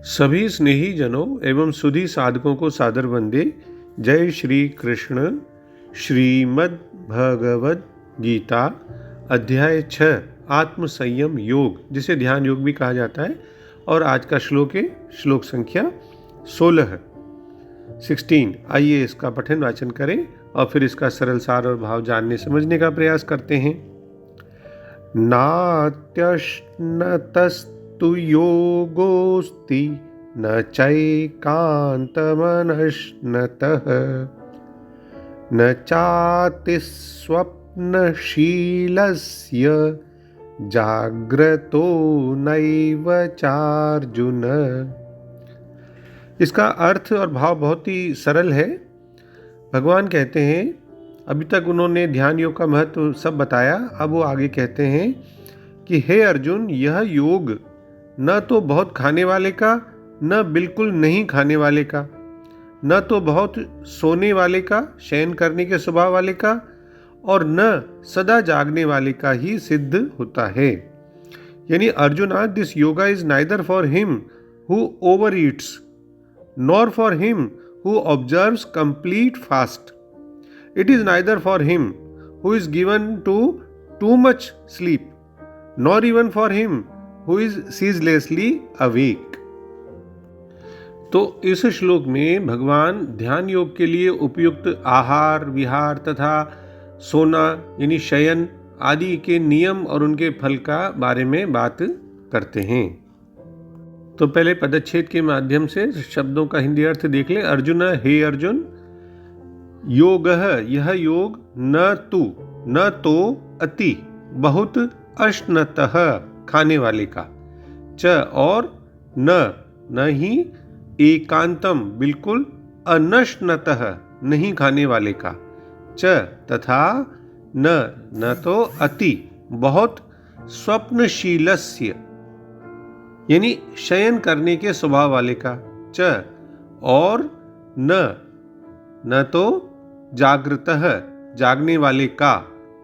सभी स्नेही जनों एवं सुधी साधकों को सादर वंदे। जय श्री कृष्ण। श्रीमद् भगवद गीता अध्याय 6 आत्म संयम योग, जिसे ध्यान योग भी कहा जाता है। और आज का श्लोक है श्लोक संख्या 16। आइए इसका पठन वाचन करें और फिर इसका सरल सार और भाव जानने समझने का प्रयास करते हैं। नात्यश्नतस्तु योगोस्ति न चैकान्तमनश्नतः न चातिस्वप्नशीलस्य जाग्रतो नैव चार्जुन। इसका अर्थ और भाव बहुत ही सरल है। भगवान कहते हैं, अभी तक उन्होंने ध्यान योग का महत्व सब बताया, अब वो आगे कहते हैं कि हे अर्जुन, यह योग न तो बहुत खाने वाले का, न बिल्कुल नहीं खाने वाले का, न तो बहुत सोने वाले का, शयन करने के स्वभाव वाले का, और न सदा जागने वाले का ही सिद्ध होता है। यानी arjuna, this yoga is neither for him who over Yeats nor for him who observes complete fast. It is neither for him who is given to too much sleep, nor even for him who is ceaselessly awake. तो इस श्लोक में भगवान ध्यान योग के लिए उपयुक्त आहार विहार तथा सोना यानी शयन आदि के नियम और उनके फल का बारे में बात करते हैं। तो पहले पदच्छेद के माध्यम से शब्दों का हिंदी अर्थ देख लें। अर्जुन, हे अर्जुन, योगः यह योग, न तो अति बहुत, अश्नतः खाने वाले का, च और न ही, एकांतम बिल्कुल, अनश्नतः नहीं खाने वाले का, च तथा न तो अति बहुत, स्वप्नशीलस्य यानी शयन करने के स्वभाव वाले का, च और न तो जागृतः जागने वाले का,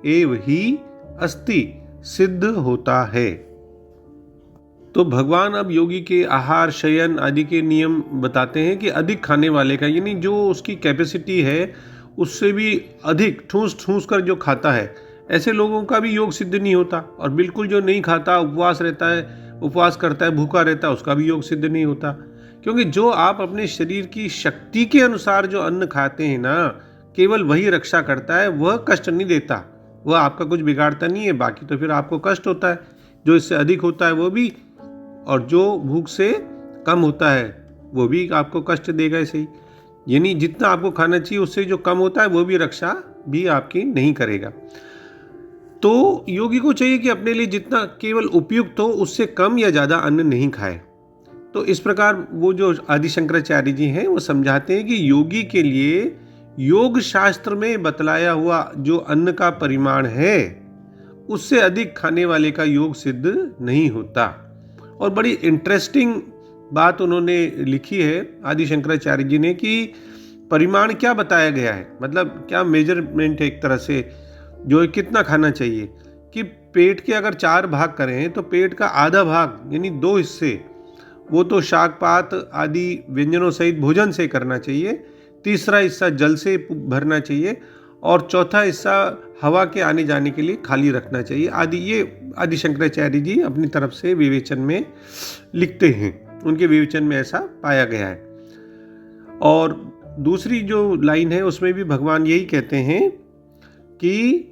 एव ही अस्ति सिद्ध होता है। तो भगवान अब योगी के आहार शयन आदि के नियम बताते हैं कि अधिक खाने वाले का, यानी जो उसकी कैपेसिटी है उससे भी अधिक ठूस ठूस कर जो खाता है, ऐसे लोगों का भी योग सिद्ध नहीं होता। और बिल्कुल जो नहीं खाता, उपवास करता है, भूखा रहता है, उसका भी योग सिद्ध नहीं होता। क्योंकि जो आप अपने शरीर की शक्ति के अनुसार जो अन्न खाते हैं ना, केवल वही रक्षा करता है, वह कष्ट नहीं देता, वह आपका कुछ बिगाड़ता नहीं है। बाकी तो फिर आपको कष्ट होता है, जो इससे अधिक होता है वो भी, और जो भूख से कम होता है वो भी आपको कष्ट देगा। ऐसे ही यानी जितना आपको खाना चाहिए उससे जो कम होता है वो भी रक्षा भी आपकी नहीं करेगा। तो योगी को चाहिए कि अपने लिए जितना केवल उपयुक्त हो, उससे कम या ज़्यादा अन्न नहीं खाए। तो इस प्रकार वो जो आदि शंकराचार्य जी हैं वो समझाते हैं कि योगी के लिए योग शास्त्र में बतलाया हुआ जो अन्न का परिमाण है उससे अधिक खाने वाले का योग सिद्ध नहीं होता। और बड़ी इंटरेस्टिंग बात उन्होंने लिखी है आदि शंकराचार्य जी ने कि परिमाण क्या बताया गया है, मतलब क्या मेजरमेंट है एक तरह से, जो कितना खाना चाहिए। कि पेट के अगर 4 भाग करें तो पेट का आधा भाग यानी 2 हिस्से वो तो शाक पात आदि व्यंजनों सहित भोजन से करना चाहिए, तीसरा हिस्सा जल से भरना चाहिए, और चौथा हिस्सा हवा के आने जाने के लिए खाली रखना चाहिए। ये आदि शंकराचार्य जी अपनी तरफ से विवेचन में लिखते हैं, उनके विवेचन में ऐसा पाया गया है। और दूसरी जो लाइन है उसमें भी भगवान यही कहते हैं कि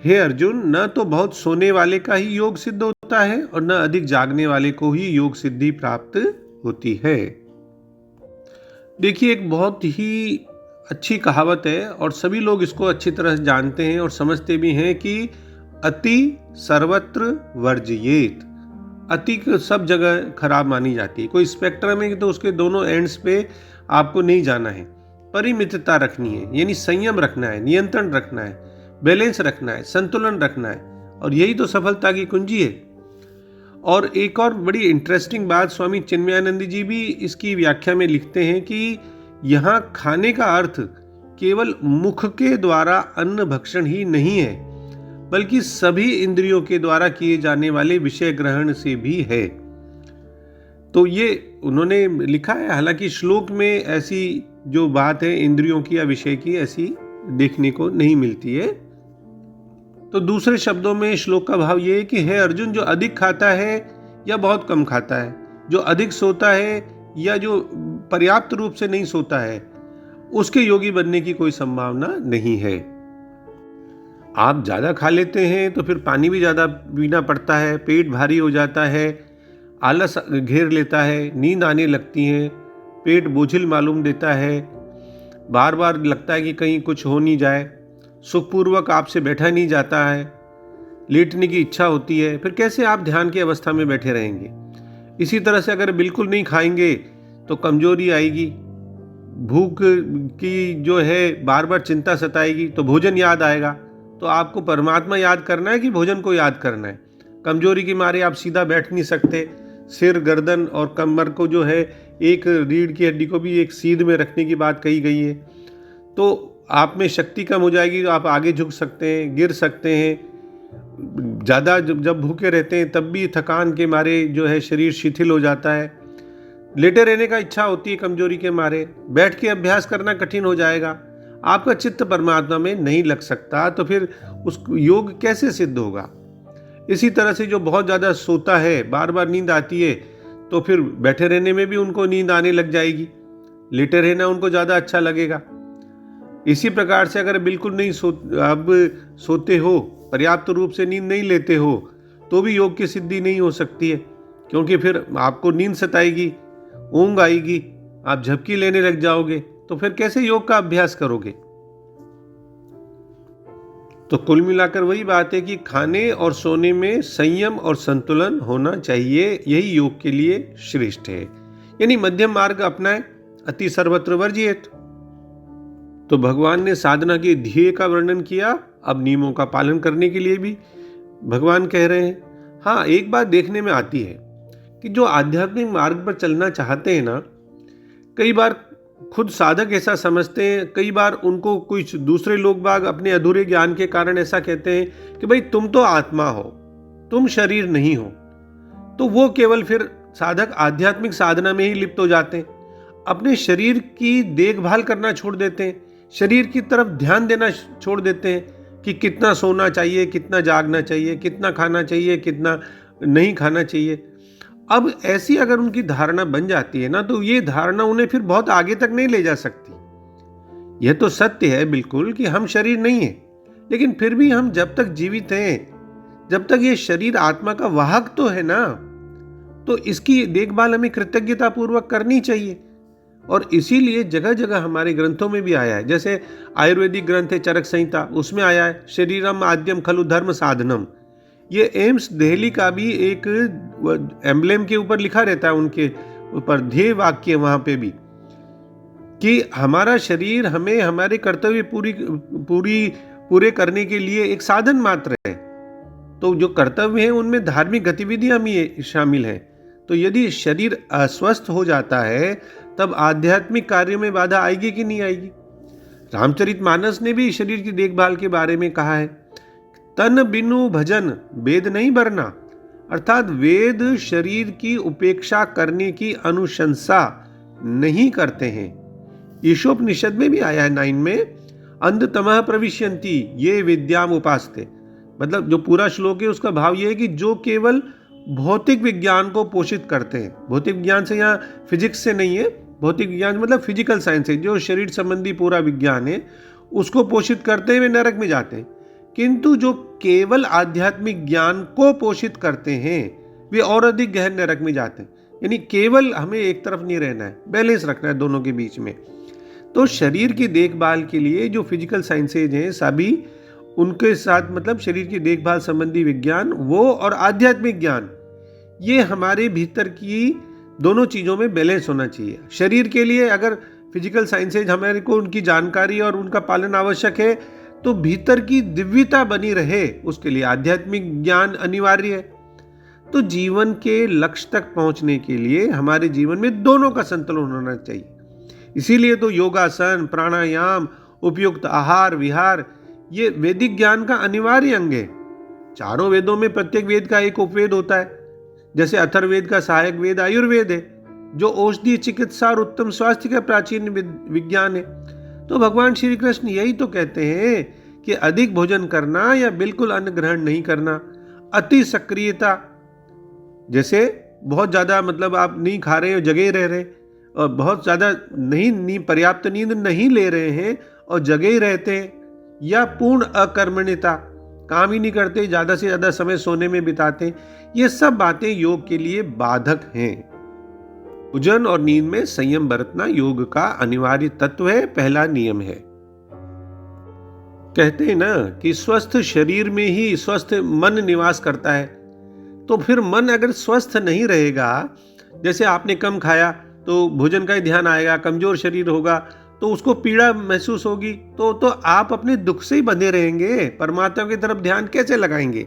हे अर्जुन, न तो बहुत सोने वाले का ही योग सिद्ध होता है और न अधिक जागने वाले को ही योग सिद्धि प्राप्त होती है। देखिए, एक बहुत ही अच्छी कहावत है और सभी लोग इसको अच्छी तरह जानते हैं और समझते भी हैं कि अति सर्वत्र वर्जयेत। अति सब जगह खराब मानी जाती है। कोई स्पेक्ट्रम है तो उसके दोनों एंड्स पे आपको नहीं जाना है। परिमितता रखनी है, यानी संयम रखना है, नियंत्रण रखना है, बैलेंस रखना है, संतुलन रखना है, और यही तो सफलता की कुंजी है। और एक और बड़ी इंटरेस्टिंग बात स्वामी चिन्मयानंद जी भी इसकी व्याख्या में लिखते हैं कि यहाँ खाने का अर्थ केवल मुख के द्वारा अन्न भक्षण ही नहीं है, बल्कि सभी इंद्रियों के द्वारा किए जाने वाले विषय ग्रहण से भी है। तो ये उन्होंने लिखा है, हालांकि श्लोक में ऐसी जो बात है इंद्रियों की या विषय की ऐसी देखने को नहीं मिलती है। तो दूसरे शब्दों में श्लोक का भाव ये है कि हे अर्जुन, जो अधिक खाता है या बहुत कम खाता है, जो अधिक सोता है या जो पर्याप्त रूप से नहीं सोता है, उसके योगी बनने की कोई संभावना नहीं है। आप ज़्यादा खा लेते हैं तो फिर पानी भी ज़्यादा पीना पड़ता है, पेट भारी हो जाता है, आलस घेर लेता है, नींद आने लगती है, पेट बोझिल मालूम देता है, बार बार लगता है कि कहीं कुछ हो नहीं जाए, सुखपूर्वक आपसे बैठा नहीं जाता है, लेटने की इच्छा होती है, फिर कैसे आप ध्यान की अवस्था में बैठे रहेंगे। इसी तरह से अगर बिल्कुल नहीं खाएंगे तो कमजोरी आएगी, भूख की जो है बार बार चिंता सताएगी, तो भोजन याद आएगा। तो आपको परमात्मा याद करना है कि भोजन को याद करना है। कमजोरी के मारे आप सीधा बैठ नहीं सकते, सिर, गर्दन और कमर को जो है, एक रीढ़ की हड्डी को भी एक सीध में रखने की बात कही गई है। तो आप में शक्ति कम हो जाएगी, तो आप आगे झुक सकते हैं, गिर सकते हैं। ज़्यादा जब भूखे रहते हैं तब भी थकान के मारे जो है शरीर शिथिल हो जाता है, लेटे रहने का इच्छा होती है कमजोरी के मारे, बैठ के अभ्यास करना कठिन हो जाएगा, आपका चित्त परमात्मा में नहीं लग सकता, तो फिर उस योग कैसे सिद्ध होगा। इसी तरह से जो बहुत ज़्यादा सोता है, बार बार नींद आती है, तो फिर बैठे रहने में भी उनको नींद आने लग जाएगी, लेटे रहना उनको ज़्यादा अच्छा लगेगा। इसी प्रकार से अगर बिल्कुल नहीं सोते हो, पर्याप्त रूप से नींद नहीं लेते हो, तो भी योग की सिद्धि नहीं हो सकती है, क्योंकि फिर आपको नींद सताएगी, ऊंघ आएगी, आप झपकी लेने लग जाओगे, तो फिर कैसे योग का अभ्यास करोगे। तो कुल मिलाकर वही बात है कि खाने और सोने में संयम और संतुलन होना चाहिए, यही योग के लिए श्रेष्ठ है। यानी मध्यम मार्ग अपनाएं, अति सर्वत्र वर्जिएत। तो भगवान ने साधना के ध्येय का वर्णन किया, अब नियमों का पालन करने के लिए भी भगवान कह रहे हैं। हाँ, एक बात देखने में आती है कि जो आध्यात्मिक मार्ग पर चलना चाहते हैं ना, कई बार खुद साधक ऐसा समझते हैं, कई बार उनको कुछ दूसरे लोग बाग अपने अधूरे ज्ञान के कारण ऐसा कहते हैं कि भाई तुम तो आत्मा हो, तुम शरीर नहीं हो। तो वो केवल फिर साधक आध्यात्मिक साधना में ही लिप्त हो जाते हैं, अपने शरीर की देखभाल करना छोड़ देते हैं, शरीर की तरफ ध्यान देना छोड़ देते हैं कि कितना सोना चाहिए, कितना जागना चाहिए, कितना खाना चाहिए, कितना नहीं खाना चाहिए। अब ऐसी अगर उनकी धारणा बन जाती है ना, तो ये धारणा उन्हें फिर बहुत आगे तक नहीं ले जा सकती। यह तो सत्य है बिल्कुल कि हम शरीर नहीं है, लेकिन फिर भी हम जब तक जीवित हैं, जब तक ये शरीर आत्मा का वाहक तो है ना, तो इसकी देखभाल हमें कृतज्ञता पूर्वक करनी चाहिए। और इसीलिए जगह जगह हमारे ग्रंथों में भी आया है, जैसे आयुर्वेदिक ग्रंथ है चरक संहिता, उसमें आया है शरीरम आद्यम खलु धर्म साधनम। ये एम्स दिल्ली का भी एक एम्ब्लेम के ऊपर लिखा रहता है, उनके ऊपर ध्येय वाक्य वहां पे भी, कि हमारा शरीर हमें हमारे कर्तव्य पूरे करने के लिए एक साधन मात्र है। तो जो कर्तव्य है उनमें धार्मिक गतिविधियां भी शामिल हैं। तो यदि शरीर अस्वस्थ हो जाता है तब आध्यात्मिक कार्यों में बाधा आएगी कि नहीं आएगी। रामचरितमानस ने भी शरीर की देखभाल के बारे में कहा है, तन बिनु भजन वेद नहीं बरना, अर्थात वेद शरीर की उपेक्षा करने की अनुशंसा नहीं करते हैं। ईशोपनिषद में भी आया है 9 में, अंधतमः प्रविश्यन्ति ये विद्याम उपासते। मतलब जो पूरा श्लोक है उसका भाव ये है कि जो केवल भौतिक विज्ञान को पोषित करते हैं, भौतिक विज्ञान से यहाँ फिजिक्स से नहीं है, भौतिक विज्ञान मतलब फिजिकल साइंस है, जो शरीर संबंधी पूरा विज्ञान है उसको पोषित करते हैं, वे नरक में जाते हैं। किंतु जो केवल आध्यात्मिक ज्ञान को पोषित करते हैं वे और अधिक गहन नरक में जाते हैं। यानी केवल हमें एक तरफ नहीं रहना है, बैलेंस रखना है दोनों के बीच में। तो शरीर की देखभाल के लिए जो फिजिकल साइंसेज हैं सभी, उनके साथ मतलब शरीर की देखभाल संबंधी विज्ञान वो और आध्यात्मिक ज्ञान, ये हमारे भीतर की दोनों चीज़ों में बैलेंस होना चाहिए। शरीर के लिए अगर फिजिकल साइंसेज हमारे को उनकी जानकारी और उनका पालन आवश्यक है, तो भीतर की दिव्यता बनी रहे उसके लिए आध्यात्मिक ज्ञान अनिवार्य है। तो जीवन के लक्ष्य तक पहुंचने के लिए हमारे जीवन में दोनों का संतुलन होना चाहिए। इसीलिए तो योगासन, प्राणायाम, उपयुक्त आहार विहार ये वैदिक ज्ञान का अनिवार्य अंग है। चारों वेदों में प्रत्येक वेद का एक उपवेद होता है, जैसे अथर्ववेद का सहायक वेद आयुर्वेद है, जो औषधि चिकित्सा और उत्तम स्वास्थ्य का प्राचीन विज्ञान है। तो भगवान श्री कृष्ण यही तो कहते हैं कि अधिक भोजन करना या बिल्कुल अन्न ग्रहण नहीं करना, अति सक्रियता, जैसे बहुत ज़्यादा मतलब आप नहीं खा रहे हो, जगे रह रहे, और बहुत ज़्यादा नहीं पर्याप्त नींद नहीं ले रहे हैं और जगे ही रहते हैं, या पूर्ण अकर्मण्यता, काम ही नहीं करते, ज़्यादा से ज़्यादा समय सोने में बिताते हैं, ये सब बातें योग के लिए बाधक हैं। भोजन और नींद में संयम बरतना योग का अनिवार्य तत्व है, पहला नियम है। कहते हैं ना कि स्वस्थ शरीर में ही स्वस्थ मन निवास करता है। तो फिर मन अगर स्वस्थ नहीं रहेगा, जैसे आपने कम खाया तो भोजन का ही ध्यान आएगा, कमजोर शरीर होगा तो उसको पीड़ा महसूस होगी, तो आप अपने दुख से ही बंधे रहेंगे, परमात्मा की तरफ ध्यान कैसे लगाएंगे?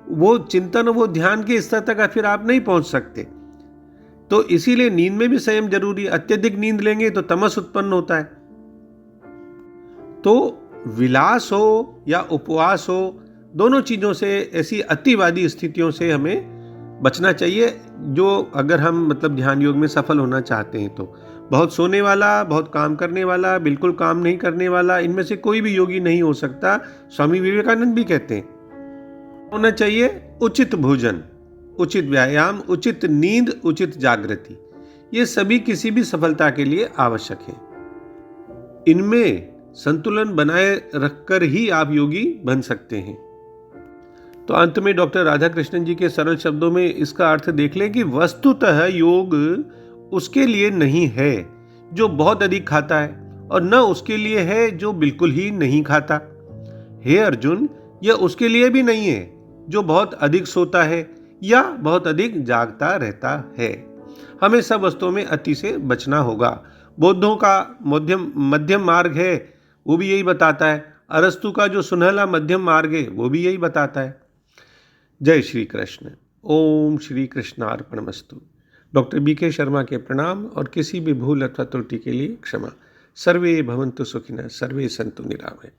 वो चिंतन, वो ध्यान के स्तर तक फिर आप नहीं पहुंच सकते। तो इसीलिए नींद में भी संयम जरूरी है। अत्यधिक नींद लेंगे तो तमस उत्पन्न होता है। तो विलास हो या उपवास हो, दोनों चीजों से, ऐसी अतिवादी स्थितियों से हमें बचना चाहिए, जो अगर हम मतलब ध्यान योग में सफल होना चाहते हैं। तो बहुत सोने वाला, बहुत काम करने वाला, बिल्कुल काम नहीं करने वाला, इनमें से कोई भी योगी नहीं हो सकता। स्वामी विवेकानंद भी कहते हैं होना चाहिए उचित भोजन, उचित व्यायाम, उचित नींद, उचित जागृति, ये सभी किसी भी सफलता के लिए आवश्यक है। इनमें संतुलन बनाए रखकर ही आप योगी बन सकते हैं। तो अंत में डॉक्टर राधा कृष्णन जी के सरल शब्दों में इसका अर्थ देख लें कि वस्तुतः योग उसके लिए नहीं है जो बहुत अधिक खाता है, और न उसके लिए है जो बिल्कुल ही नहीं खाता। हे अर्जुन, यह उसके लिए भी नहीं है जो बहुत अधिक सोता है या बहुत अधिक जागता रहता है। हमें सब वस्तुओं में अति से बचना होगा। बौद्धों का मध्यम मार्ग है, वो भी यही बताता है। अरस्तु का जो सुनहला मध्यम मार्ग है, वो भी यही बताता है। जय श्री कृष्ण। ओम श्री कृष्णार्पणमस्तु। डॉक्टर BK शर्मा के प्रणाम, और किसी भी भूल अथवा त्रुटि के लिए क्षमा। सर्वे भवन्तु सुखिनः, सर्वे सन्तु निरामय।